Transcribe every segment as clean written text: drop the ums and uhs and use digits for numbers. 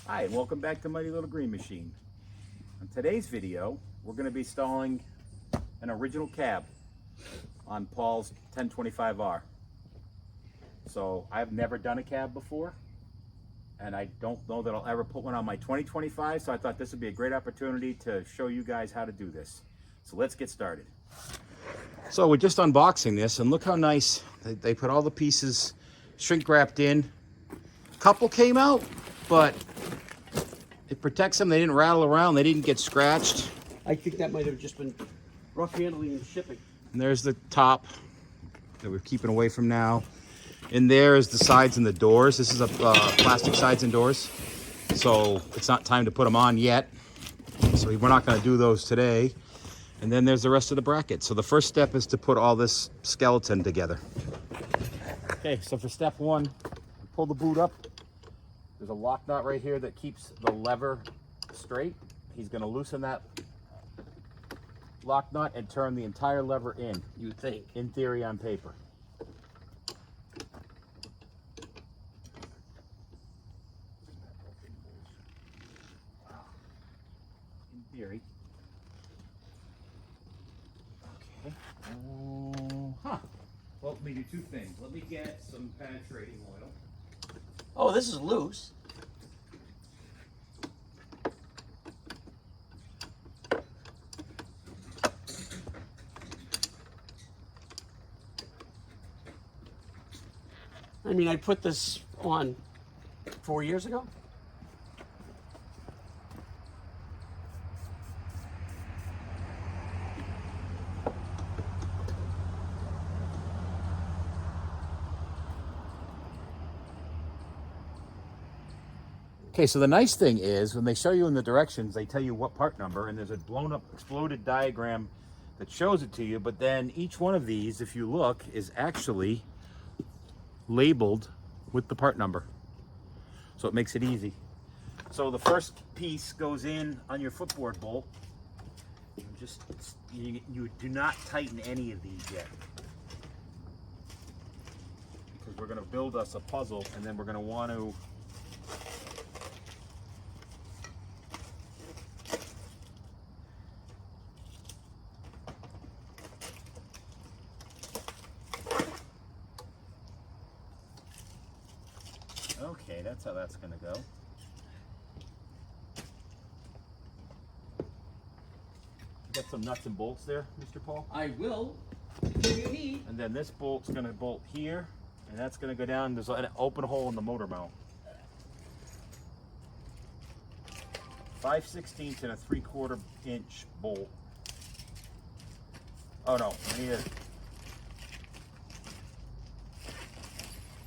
Hi, and welcome back to Mighty Little Green Machine. On today's video, we're going to be installing an original cab on Paul's 1025R. So I've never done a cab before, and I don't know that I'll ever put one on my 2025, so I thought this would be a great opportunity to show you guys how to do this. So let's get started. So we're just unboxing this, and look how nice they put all the pieces shrink wrapped in. A couple came out, but it protects them. They didn't rattle around. They didn't get scratched. I think that might have just been rough handling and shipping. And there's the top that we're keeping away from now. And there is the sides and the doors. This is a plastic sides and doors. So it's not time to put them on yet. So we're not going to do those today. And then there's the rest of the bracket. So the first step is to put all this skeleton together. Okay, so for step one, pull the boot up. There's a lock nut right here that keeps the lever straight. He's going to loosen that lock nut and turn the entire lever in. You think? In theory, on paper. In theory. Okay. Well, let me do two things. Let me get some penetrating oil. Oh, this is loose. I mean, I put this on 4 years ago. Okay, so the nice thing is when they show you in the directions, they tell you what part number, and there's a blown up, exploded diagram that shows it to you. But then each one of these, if you look, is actually labeled with the part number. So it makes it easy. So the first piece goes in on your footboard bolt. You do not tighten any of these yet, because we're going to build us a puzzle, and then we're going to want to okay, that's how that's going to go. You got some nuts and bolts there, Mr. Paul? I will. What do you need? And then this bolt's going to bolt here, and that's going to go down. There's an open hole in the motor mount. 5/16 and a 3/4 inch bolt. Oh no, I need a...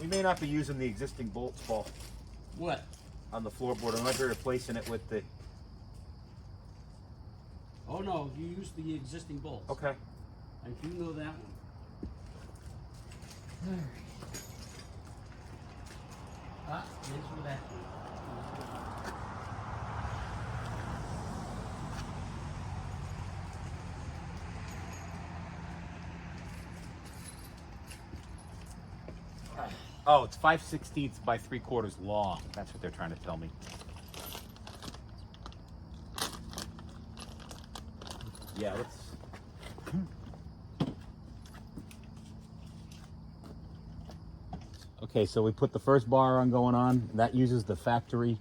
We may not be using the existing bolts, Paul. What? On the floorboard. I might be replacing it with the... Oh no, you used the existing bolts. Okay. I do know that one. Ah, thanks for that. Oh, it's 5/16 by 3/4 long. That's what they're trying to tell me. Yeah, let's... Okay, so we put the first bar on going on. That uses the factory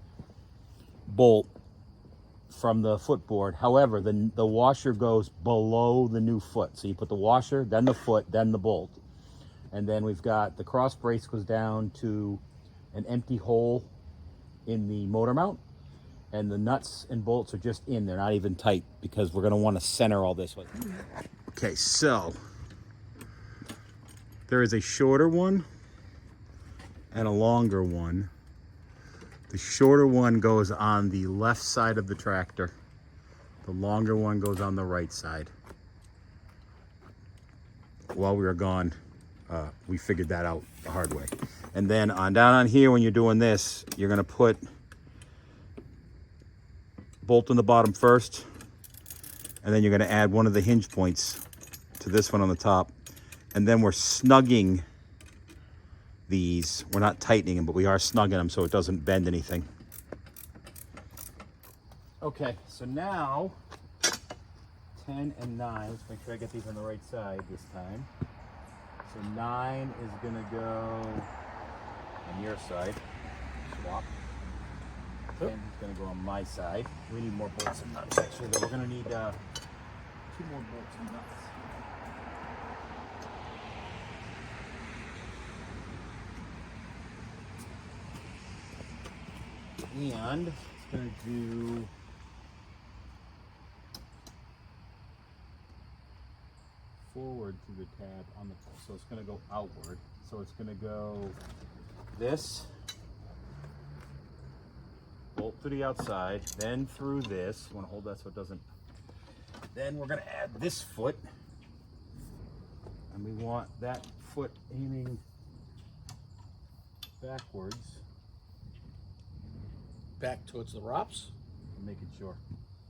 bolt from the footboard. However, the washer goes below the new foot. So you put the washer, then the foot, then the bolt. And then we've got the cross brace goes down to an empty hole in the motor mount. And the nuts and bolts are just in. They're not even tight because we're going to want to center all this. Okay, so there is a shorter one and a longer one. The shorter one goes on the left side of the tractor. The longer one goes on the right side. While we were gone, we figured that out the hard way. And then on down on here, when you're doing this, you're going to put bolt in the bottom first, and then you're going to add one of the hinge points to this one on the top. And then we're snugging these. We're not tightening them, but we are snugging them so it doesn't bend anything. Okay, so now 10 and 9. Let's make sure I get these on the right side this time. So 9 is gonna go on your side. Swap. 10 is gonna go on my side. We need more bolts and nuts actually, though. We're gonna need 2 more bolts and nuts. And it's gonna do forward to the tab on the, so it's going to go outward. So it's going to go this, bolt to the outside, then through this. You want to hold that so it doesn't. Then we're going to add this foot, and we want that foot aiming backwards. Back towards the ROPS. I'm making sure.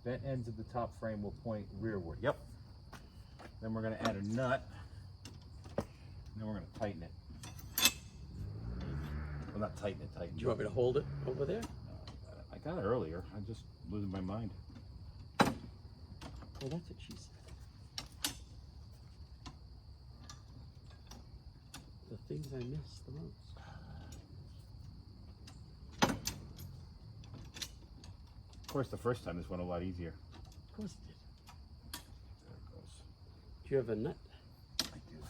Bent ends of the top frame will point rearward. Yep. Then we're going to add a nut, and then we're going to tighten it. Well, not tighten it, tighten it. Do you want me to hold it over there? I got it earlier. I'm just losing my mind. Oh, that's what she said. The things I miss the most. Of course, the first time this went a lot easier. Of course it did. There it goes. Do you have a nut? I do.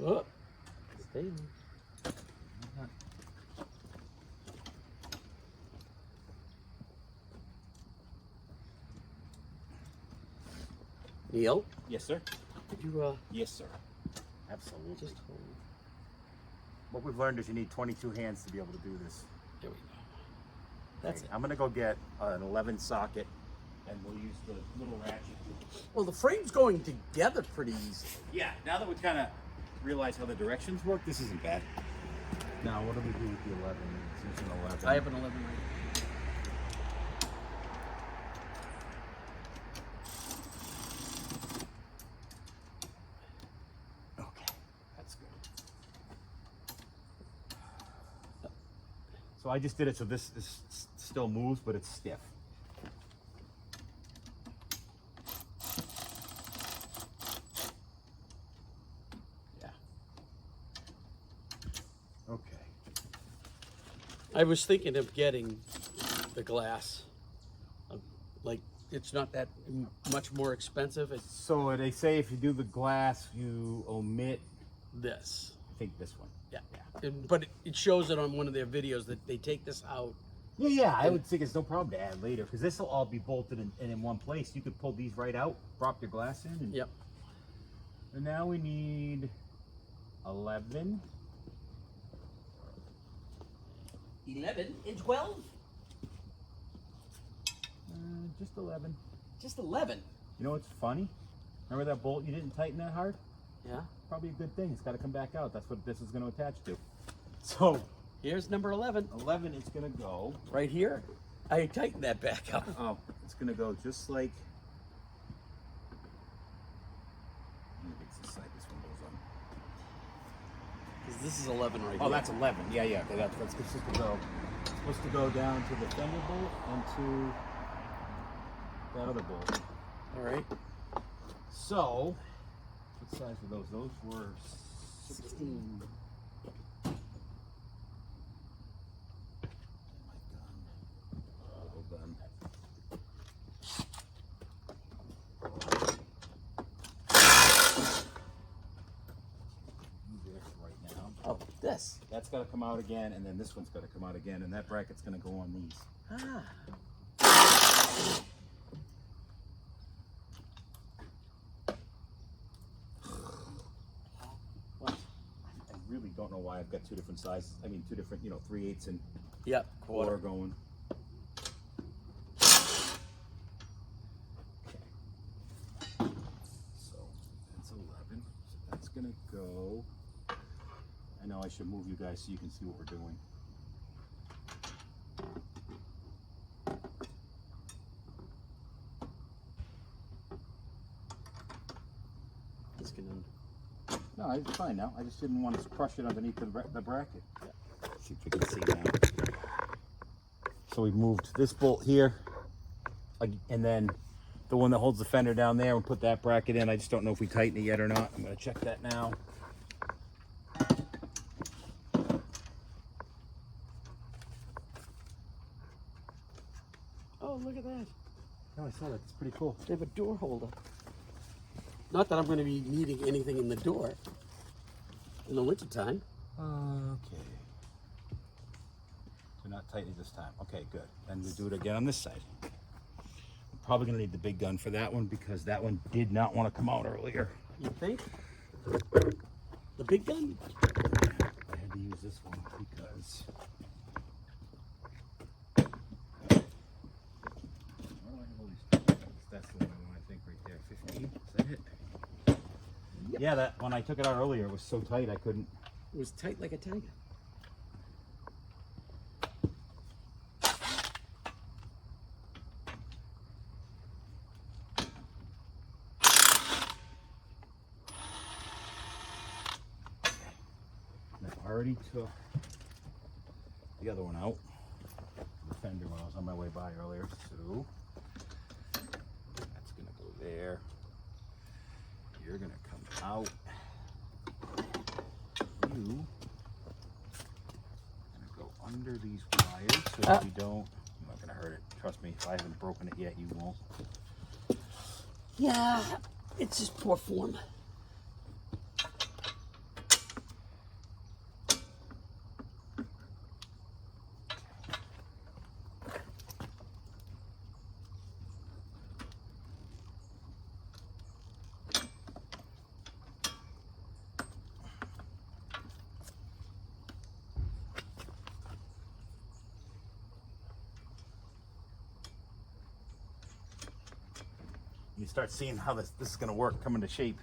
Oh, stay on. Neil, Yes, sir. could you Yes, sir. Absolutely. just hold? What we've learned is you need 22 hands to be able to do this. There we go. That's Okay, it. I'm going to go get an 11 socket, and we'll use the little ratchet. Well, the frame's going together pretty easily. Yeah, now that we kind of realize how the directions work, this isn't bad. Now, what do we do with the 11? It's an 11. I have an 11 right. Okay, that's good. So I just did it so this still moves, but it's stiff. Yeah. Okay. I was thinking of getting the glass. Like, it's not that much more expensive. It's So they say if you do the glass, you omit, this. I think this one. Yeah. But it shows it on one of their videos that they take this out. Yeah, I would think it's no problem to add later because this will all be bolted in one place. You could pull these right out, drop your glass in. And, Yep. and now we need 11. 11 and 12? Just 11. Just 11. You know what's funny? Remember that bolt you didn't tighten that hard? Yeah. Probably a good thing. It's got to come back out. That's what this is going to attach to. So Here's number 11. 11 is going to go. Right here. I tightened that back up. Oh, it's going to go just like. Let me fix this side. This one goes on. Because this is 11 right Oh, here. that's 11. Yeah. Okay, that's supposed to go. It's supposed to go down to the Fender bolt and to that other bolt. All right. So, what size were those? Those were 16. Little gun. Do this right now. Oh, this. That's got to come out again, and then this one's got to come out again, and that bracket's going to go on these. Ah. What? I really don't know why I've got two different sizes. I mean, two different, 3/8 and Yep. quarter going. Okay. So that's 11. So that's gonna go. I know I should move you guys so you can see what we're doing. This can end. No, it's fine now. I just didn't want to crush it underneath the bracket. Let's see if we can see now. So we moved this bolt here, and then the one that holds the fender down there, and put that bracket in. I just don't know if we tighten it yet or not. I'm going to check that now. Oh, look at that. Oh, I saw that. It's pretty cool. They have a door holder. Not that I'm going to be needing anything in the door in the wintertime. Okay. So not tightening this time. Okay, good. And we do it again on this side. I'm probably going to need the big gun for that one because that one did not want to come out earlier. You think? The big gun? I had to use this one because... That's the one I think right there. 15. Is that it? Yep. Yeah, that when I took it out earlier, it was so tight I couldn't. It was tight like a tiger. I already took the other one out. The fender when I was on my way by earlier. So that's gonna go there. You're gonna come out. You gonna go under these wires so that you don't. I'm not gonna hurt it. Trust me. If I haven't broken it yet, you won't. Yeah, it's just poor form. You start seeing how this is going to work, come into shape.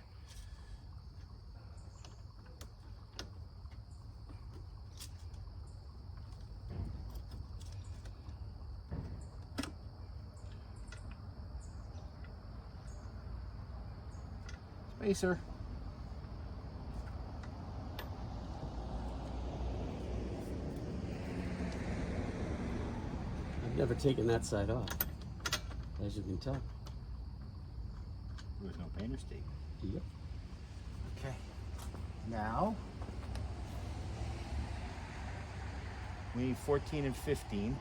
Spacer. I've never taken that side off, as you can tell. There was no painter's tape. Yep. Okay. Now we need 14 and 15.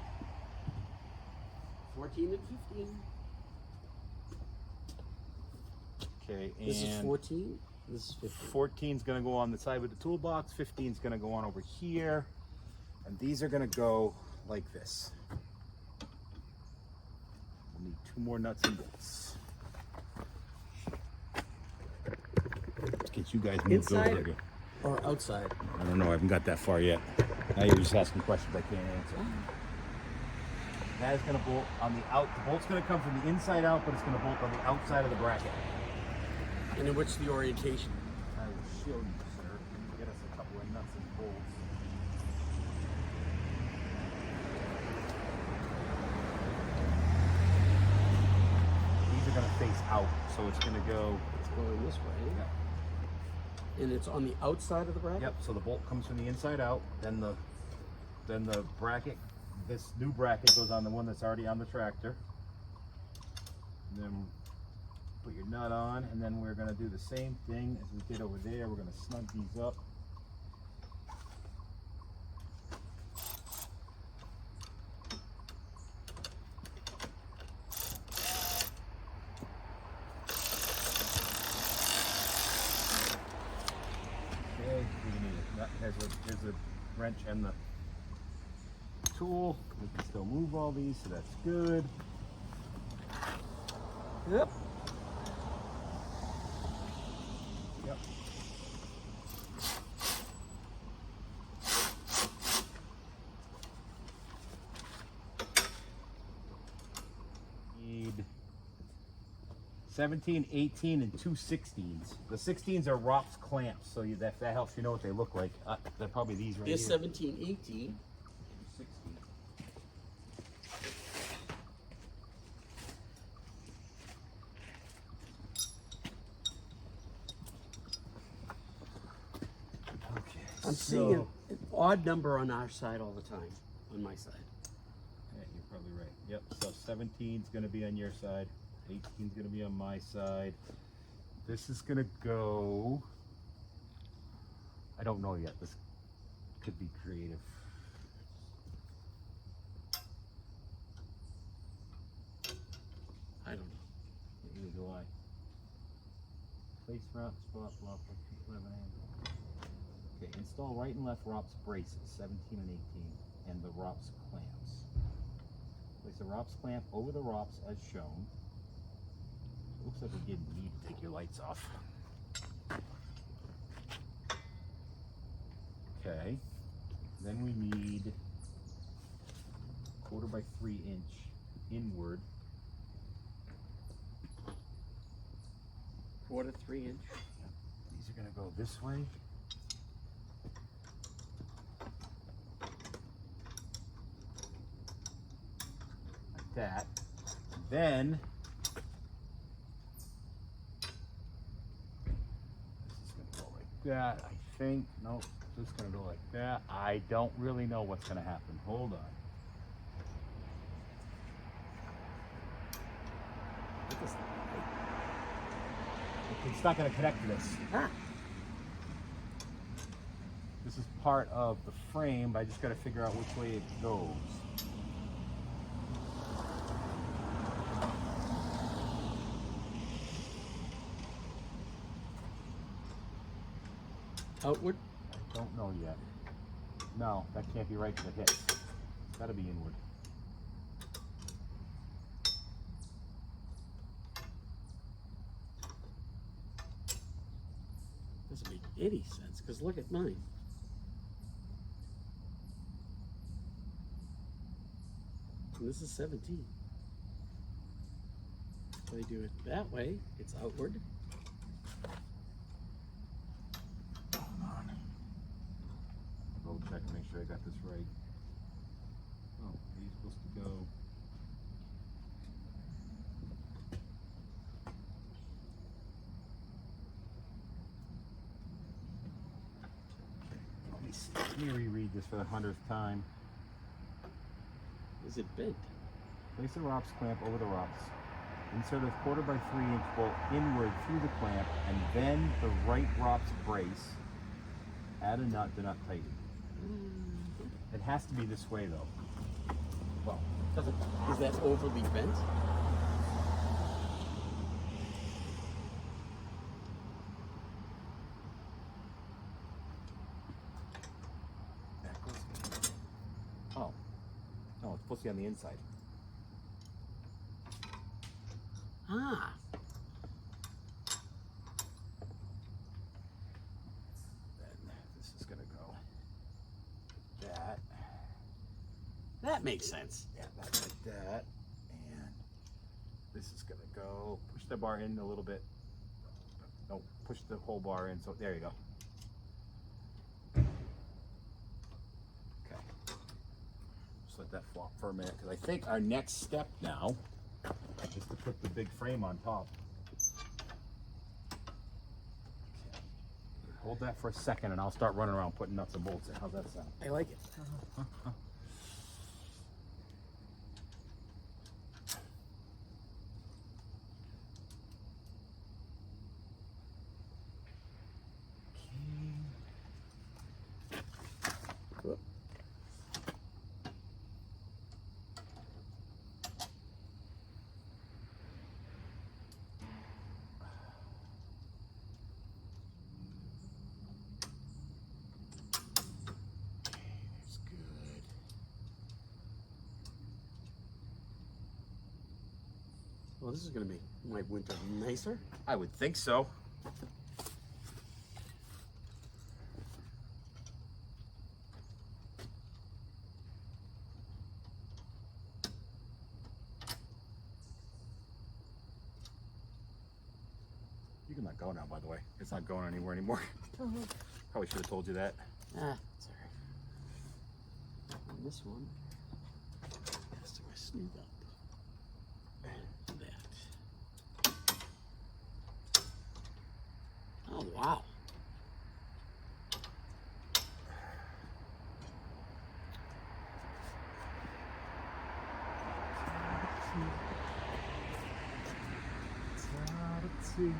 14 and 15. Okay, and This is 14. This is 15. 14 is going to go on the side with the toolbox. 15 is going to go on over here, and these are going to go like this. We'll need 2 more nuts and bolts. Let's get you guys moved Inside over here. or outside? I don't know. I haven't got that far yet. Now you're just asking questions I can't answer. That is going to bolt on the out. The bolt's going to come from the inside out, but it's going to bolt on the outside of the bracket. And in which the orientation? I will show you, sir. Get us a couple of nuts and bolts. These are going to face out, so it's going to go. It's going this way. Yeah. And it's on the outside of the bracket? Yep. So the bolt comes from the inside out. Then the bracket. This new bracket goes on the one that's already on the tractor. And then put your nut on, and then we're going to do the same thing as we did over there. We're going to snug these up. Okay, we need a nut. Here's a wrench and the tool. We can still move all these, so that's good. Yep. Yep. Need 17, 18, and 2 16s. The 16s are Rops clamps, so that helps you know what they look like. They're probably these right Here's here. 17, 18. 16. I'm seeing an odd number on our side all the time, on my side. Yeah, you're probably right. Yep, so 17 is going to be on your side. 18 is going to be on my side. This is going to go... I don't know yet. This could be creative. I don't know. Neither do I. Place route, spot block, 11 angle. Okay, install right and left ROPS braces, 17 and 18, and the ROPS clamps. Place the ROPS clamp over the ROPS as shown. Looks like we didn't need to take your lights off. Okay, then we need 1/4 by 3 inch inward. 1/4 3 inch. These are gonna go this way. Like that. Then this is gonna go like that, I think. Nope, this is gonna go like that. I don't really know what's gonna happen. Hold on. It's not going to connect to this. Ah. This is part of the frame, but I just got to figure out which way it goes. Outward? I don't know yet. No, that can't be right because it hits. It's got to be inward. Doesn't make any sense, because look at mine. And this is 17. If I do it that way, it's outward. Hold on. I'll go check and make sure I got this right. Oh, are you supposed to go? Let me reread this for the 100th time. Is it bent? Place the ROPS clamp over the ROPS. Insert a 1/4 by 3 inch bolt inward through the clamp, and then the right ROPS brace. Add a nut to nut tighten. It has to be this way though. Well, doesn't. Is that overly bent? That goes. Oh. No, it's supposed to be on the inside. Ah. Then this is gonna go. That. That makes sense. Yeah, that's like that. And this is gonna go. Push the bar in a little bit. No, push the whole bar in. So there you go. Okay. Just let that flop for a minute because I think our next step now is to put the big frame on top. Okay. Hold that for a second and I'll start running around putting nuts and bolts in. How's that sound? I like it. Whoop. That's good. Well, this is going to make my winter nicer. I would think so. You can let go now, by the way. It's not going anywhere anymore. Probably should have told you that. Ah, it's all right. And this one has to snoot up. And that. Oh, wow. see.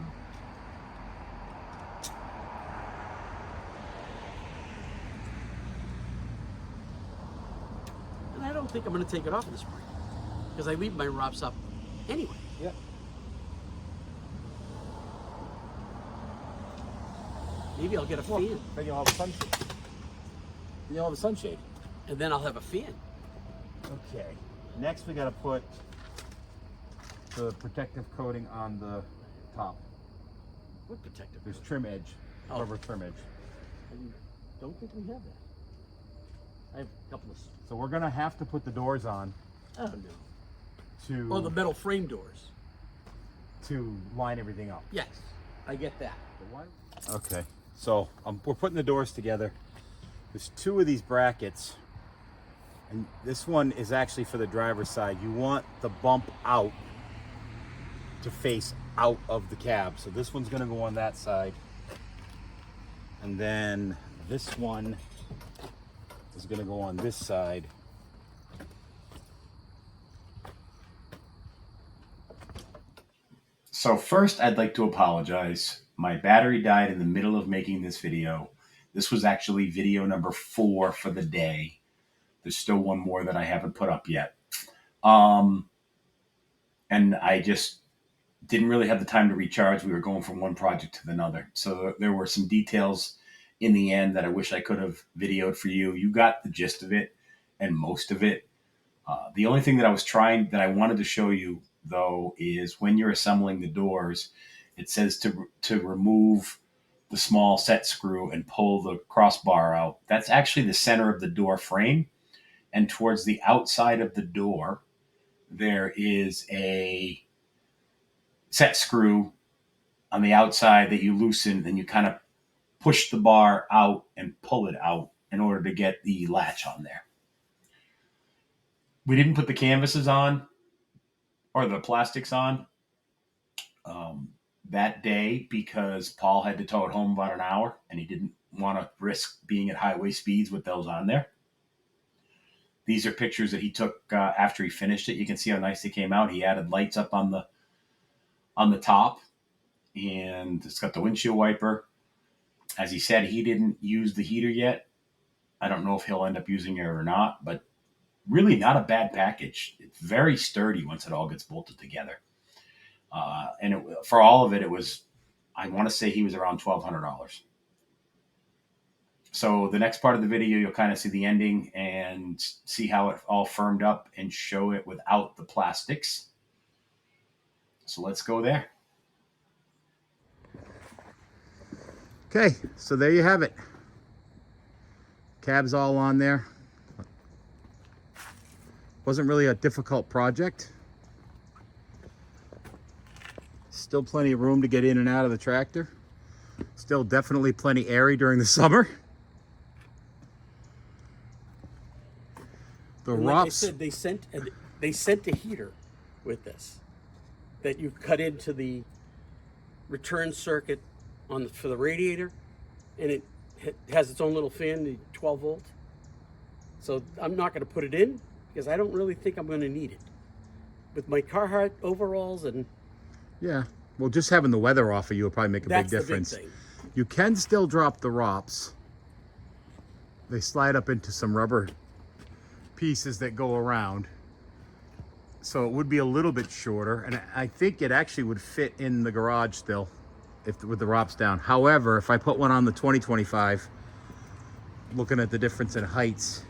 And I don't think I'm going to take it off in the spring because I leave my ROPS up anyway. Yeah. Maybe I'll get a Well, fan, then you'll have a sunshade. Then you'll have a sunshade. and then I'll have a fan. Okay. Next, we got to put the protective coating on the top. What protective? There's trim edge, Oh. rubber trim edge. I don't think we have that. I have a couple of. So we're gonna have to put the doors on Oh no. to Oh, the metal frame doors. to line everything up. Yes, I get that. Okay, so we're putting the doors together. There's two of these brackets, and this one is actually for the driver's side. You want the bump out to face out of the cab. So this one's gonna go on that side. And then this one is gonna go on this side. So first, I'd like to apologize. My battery died in the middle of making this video. This was actually video number 4 for the day. There's still one more that I haven't put up yet. And I just didn't really have the time to recharge. We were going from one project to another. So there were some details in the end that I wish I could have videoed for you. You got the gist of it and most of it. The only thing that I wanted to show you though is when you're assembling the doors, it says to remove the small set screw and pull the crossbar out. That's actually the center of the door frame. And towards the outside of the door, there is a set screw on the outside that you loosen, and you kind of push the bar out and pull it out in order to get the latch on there. We didn't put the canvases on or the plastics on that day because Paul had to tow it home about an hour and he didn't want to risk being at highway speeds with those on there. These are pictures that he took after he finished it. You can see how nice they came out. He added lights up on the top, and it's got the windshield wiper. As he said, he didn't use the heater yet. I don't know if he'll end up using it or not, but really not a bad package. It's very sturdy once it all gets bolted together. For all of it, it was, I want to say he was around $1,200. So the next part of the video, you'll kind of see the ending and see how it all firmed up and show it without the plastics. So let's go there. Okay, so there you have it. Cab's all on there. Wasn't really a difficult project. Still plenty of room to get in and out of the tractor. Still definitely plenty airy during the summer. The And ROPS. like I said, they sent a heater with this that you cut into the return circuit for the radiator, and it has its own little fan, the 12 volt. So I'm not going to put it in because I don't really think I'm going to need it. With my Carhartt overalls, and Yeah, well, just having the weather off of you will probably make a big that's the big difference. thing. You can still drop the ROPS. They slide up into some rubber pieces that go around. So it would be a little bit shorter, and I think it actually would fit in the garage still with the ROPS down. However, if I put one on the 2025, looking at the difference in heights,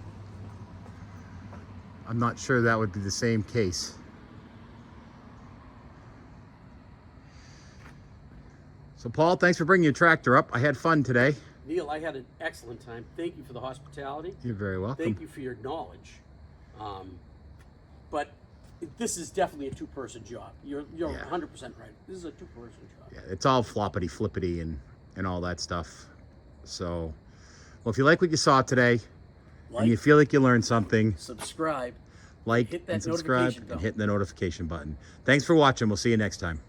I'm not sure that would be the same case. So Paul, thanks for bringing your tractor up. I had fun today. Neil, I had an excellent time. Thank you for the hospitality. You're very welcome. Thank you for your knowledge. But this is definitely a two-person job. You're 100% right. This is a two-person job. Yeah, it's all floppity flippity and all that stuff. So, well, if you like what you saw today and you feel like you learned something, subscribe, like hit that and subscribe notification bell. and hit the notification button. Thanks for watching. We'll see you next time.